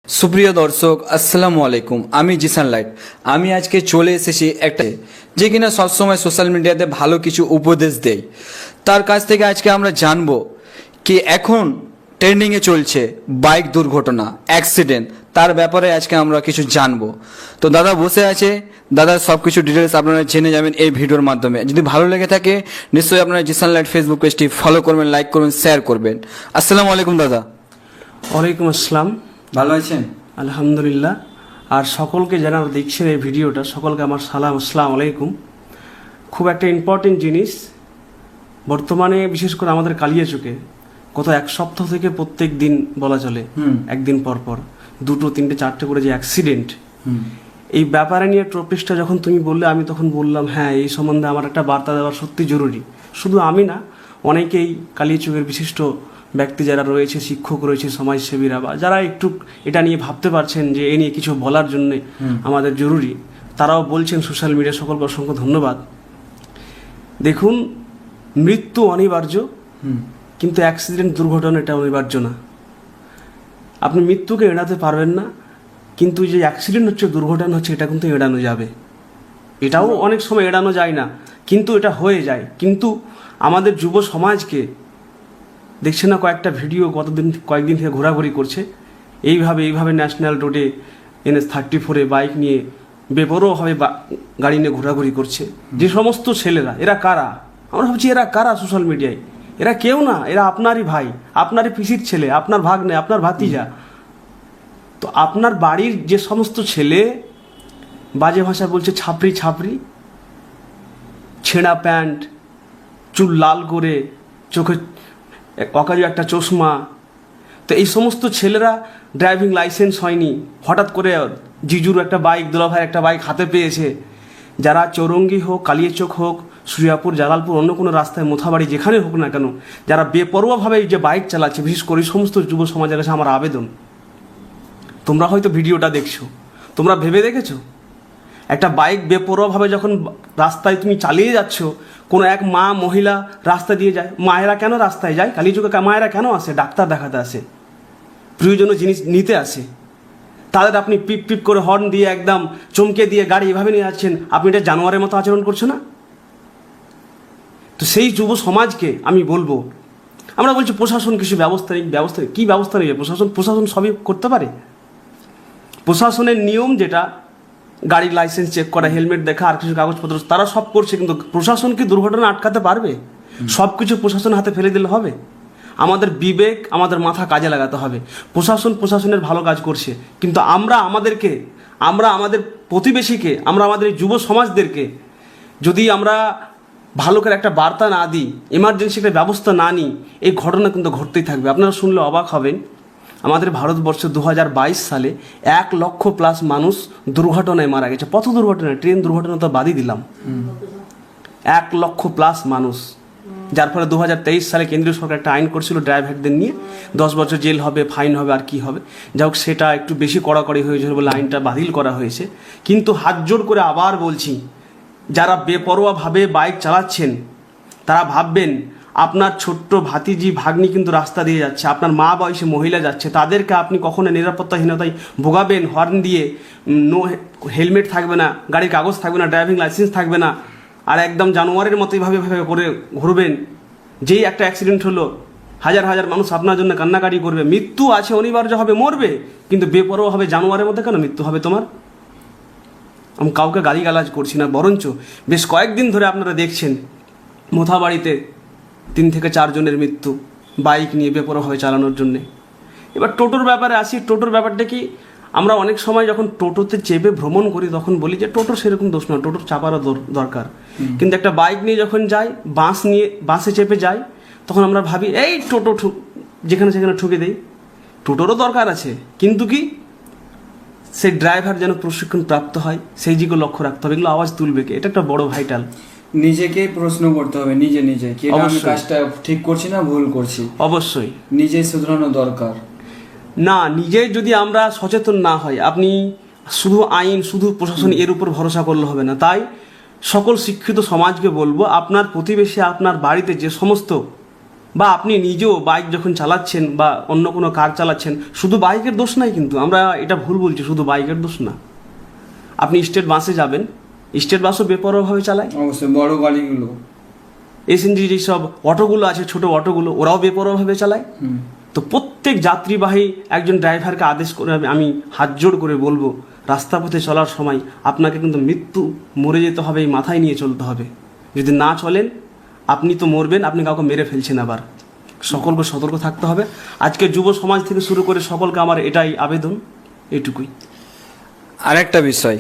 सुप्रिय दर्शक अस्सलामु आलैकुम আমি জিসান লাইট আমি আজকে চলে এসেছি একটা যে কিনা সবসময় সোশ্যাল মিডিয়াতে ভালো কিছু উপদেশ দেয় তার কাছ থেকে আজকে আমরা জানবো কি এখন ট্রেন্ডিংয়ে চলছে বাইক দুর্ঘটনা অ্যাক্সিডেন্ট তার ব্যাপারে আজকে আমরা কিছু জানবো। তো দাদা বসে আছে, দাদার সব কিছু ডিটেলস আপনারা জেনে যাবেন এই ভিডিওর মাধ্যমে। যদি ভালো লেগে থাকে নিশ্চয়ই আপনারা জিসান লাইট ফেসবুক পেজটি ফলো করবেন, লাইক করবেন, শেয়ার করবেন। আসসালামু আলাইকুম দাদা। ওয়ালাইকুম আসসালাম। ভালো আছেন? আলহামদুলিল্লাহ। আর সকলকে যারা দেখছেন এই ভিডিওটা, সকলকে আমার সালাম, আসসালামু আলাইকুম। খুব একটা ইম্পর্টেন্ট জিনিস বর্তমানে, বিশেষ করে আমাদের কালিয়াচকে গত এক সপ্তাহ থেকে প্রত্যেক দিন বলা চলে একদিন পর পর 2, 3, 4টে করে যে অ্যাক্সিডেন্ট, এই ব্যাপারে নিয়ে টপিকটা যখন তুমি বললে আমি তখন বললাম হ্যাঁ, এই সম্বন্ধে আমার একটা বার্তা দেওয়া সত্যি জরুরি। শুধু আমি না, অনেকেই কালিয়াচকের বিশিষ্ট ব্যক্তি যারা রয়েছে, শিক্ষক রয়েছে, সমাজসেবীরা, বা যারা একটু এটা নিয়ে ভাবতে পারছেন যে এ নিয়ে কিছু বলার জন্য আমাদের জরুরি, তারাও বলছেন সোশ্যাল মিডিয়া। সকলকে অসংখ্য ধন্যবাদ। দেখুন, মৃত্যু অনিবার্য, কিন্তু অ্যাক্সিডেন্ট দুর্ঘটনা এটা অনিবার্য না। আপনি মৃত্যুকে এড়াতে পারবেন না, কিন্তু যে অ্যাক্সিডেন্ট হচ্ছে, দুর্ঘটনা হচ্ছে, এটা কিন্তু এড়ানো যাবে। এটাও অনেক সময় এড়ানো যায় না, কিন্তু এটা হয়ে যায়। কিন্তু আমাদের যুব সমাজকে দেখছে না, কয়েকটা ভিডিও কয়েকদিন থেকে ঘোরাঘুরি করছে এইভাবে ন্যাশনাল রোডে NH-34 বাইক নিয়ে বেপরোয়াভাবে গাড়ি নিয়ে ঘোরাঘুরি করছে। যে সমস্ত ছেলেরা, এরা কারা? আমরা ভাবছি এরা কারা সোশ্যাল মিডিয়ায়? এরা কেউ না, এরা আপনারই ভাই, আপনারই পিসির ছেলে, আপনার ভাগ্নে, আপনার ভাতিজা। তো আপনার বাড়ির যে সমস্ত ছেলে বাজে ভাষা বলছে, ছাপড়ি, ছেঁড়া প্যান্ট, চুল লাল করে, চোখে অকাজে একটা চশমা, তো এই সমস্ত ছেলেরা ড্রাইভিং লাইসেন্স হয়নি, হঠাৎ করে জিজুর একটা বাইক, দুলাভাইয়ের একটা বাইক হাতে পেয়েছে। যারা চৌরঙ্গি হোক, কালিয়াচক হোক, সুরিয়াপুর, জালালপুর, অন্য কোনো রাস্তায়, মোথাবাড়ি, যেখানে হোক না কেন, যারা বেপরোয়াভাবে যে বাইক চালাচ্ছে, বিশেষ করে সমস্ত যুব সমাজের কাছে আমার আবেদন, তোমরা হয়তো ভিডিওটা দেখছো, তোমরা ভেবে দেখেছো একটা বাইক বেপরোয়াভাবে যখন রাস্তায় তুমি চালিয়ে যাচ্ছ, কোনো এক মা, মহিলা রাস্তা দিয়ে যায়। মায়েরা কেন রাস্তায় যায়? কালীযুগে মায়েরা কেন আসে? ডাক্তার দেখাতে আসে, প্রয়োজনীয় জিনিস নিতে আসে। তাদের আপনি পিপ পিপ করে হর্ন দিয়ে একদম চমকে দিয়ে গাড়ি এভাবে নিয়ে যাচ্ছেন, আপনি এটা জানোয়ারের মতো আচরণ করছো না? তো সেই যুব সমাজকে আমি বলবো, আমরা বলছি প্রশাসন কিছু ব্যবস্থা কী ব্যবস্থা নেবে? প্রশাসন সবই করতে পারে। প্রশাসনের নিয়ম যেটা, গাড়ির লাইসেন্স চেক করা, হেলমেট দেখা, আর কিছু কাগজপত্র, তারা সব করছে, কিন্তু প্রশাসন কি দুর্ঘটনা আটকাতে পারবে? সব কিছু প্রশাসনের হাতে ফেলে দিলে হবে? আমাদের বিবেক, আমাদের মাথা কাজে লাগাতে হবে। প্রশাসনের ভালো কাজ করছে, কিন্তু আমরা আমাদের প্রতিবেশীকে, আমরা আমাদের যুব সমাজদেরকে যদি আমরা ভালো করে একটা বার্তা না দিই, এমার্জেন্সি একটা ব্যবস্থা না নিই, এই ঘটনা কিন্তু ঘটতেই থাকবে। আপনারা শুনলে অবাক হবেন, আমাদের ভারতবর্ষে 2022 সালে 1 লক্ষ প্লাস মানুষ দুর্ঘটনায় মারা গেছে। পথ দুর্ঘটনায়, ট্রেন দুর্ঘটনা তো বাদই দিলাম, 1 লক্ষ প্লাস মানুষ। যার ফলে 2023 সালে কেন্দ্রীয় সরকার একটা আইন করছিল ড্রাইভারদের নিয়ে 10 বছর জেল হবে, ফাইন হবে, আর কি হবে। যাই হোক, সেটা একটু বেশি কড়াকড়ি হয়েছিল বলে আইনটা বাতিল করা হয়েছে। কিন্তু হাত জোড় করে আবার বলছি, যারা বেপরোয়াভাবে বাইক চালাচ্ছেন, তারা ভাববেন আপনার ছোট্ট ভাতিজি, ভাগ্নি কিন্তু রাস্তা দিয়ে যাচ্ছে, আপনার মা বয়সী মহিলা যাচ্ছে, তাদেরকে আপনি কখনো নিরাপত্তাহীনতায় ভোগাবেন? হর্ন দিয়ে, নো হেলমেট থাকবে না, গাড়ির কাগজ থাকবে না, ড্রাইভিং লাইসেন্স থাকবে না, আর একদম জানোয়ারের মতো এইভাবে করে ঘুরবেন। যেই একটা অ্যাক্সিডেন্ট হলো, হাজার হাজার মানুষ আপনার জন্য কান্নাকাটি করবে। মৃত্যু আছে, অনিবার্য হবে, মরবে, কিন্তু বেপরোয়া হবে, জানোয়ারের মধ্যে কেন মৃত্যু হবে তোমার? আমি কাউকে গালিগালাজ করছি না, বরঞ্চ বেশ কয়েকদিন ধরে আপনারা দেখছেন মোথাবাড়িতে 3 থেকে 4 জনের মৃত্যু বাইক নিয়ে বেপরোয়াভাবে চালানোর জন্যে। এবার টোটোর ব্যাপারে আসি। টোটোর ব্যাপারটা কি, আমরা অনেক সময় যখন টোটোতে চেপে ভ্রমণ করি তখন বলি যে টোটোর সেরকম দোষ নয়, টোটোর চাপারও দরকার। কিন্তু একটা বাইক নিয়ে যখন যাই, বাসে চেপে যাই, তখন আমরা ভাবি এই টোটো যেখানে সেখানে ঠুকে দেই। টোটোরও দরকার আছে, কিন্তু কি সেই ড্রাইভার যেন প্রশিক্ষণ প্রাপ্ত হয়, সেই দিকে লক্ষ্য রাখতে হবে। এগুলো আওয়াজ তুলবে কে? এটা একটা বড় ভাইটাল। নিজেকেই প্রশ্ন করতে হবে, নিজে কি আমি কাজটা ঠিক করছি না ভুল করছি। অবশ্যই নিজেই শুধরানো দরকার। না, নিজে যদি আমরা সচেতন না হয়, আপনি শুধু আইন, শুধু প্রশাসন, এর উপর ভরসা করলে হবে না। তাই সকল শিক্ষিত সমাজকে বলবো, আপনার প্রতিবেশী, আপনার বাড়িতে যে সমস্ত বা আপনি নিজেও বাইক যখন চালাচ্ছেন বা অন্য কোনো কার চালাচ্ছেন, শুধু বাইকের দোষ নাই, কিন্তু আমরা এটা ভুল বলছি, শুধু বাইকের দোষ না। আপনি স্টেট বাসে যাবেন, স্টেট বাসও বেপরোয়াভাবে চালায়। অবশ্যই বড় গাড়িগুলো, এসএনজি যেসব অটোগুলো আছে, ছোট অটোগুলো, ওরাও বেপরোয়াভাবে চালায়। তো প্রত্যেক যাত্রীবাহী একজন ড্রাইভারকে আদেশ করে আমি হাত জোড় করে বলবো, রাস্তা পথে চলার সময় আপনাকে কিন্তু মরে যেতে হবে এই মাথায় নিয়ে চলতে হবে। যদি না চলেন আপনি তো মরবেন, আপনি কাউকে মেরে ফেলছেন। আবার সকলকে সতর্ক থাকতে হবে। আজকে যুব সমাজ থেকে শুরু করে সকলকে আমার এটাই আবেদন, এটুকুই। আরেকটা বিষয়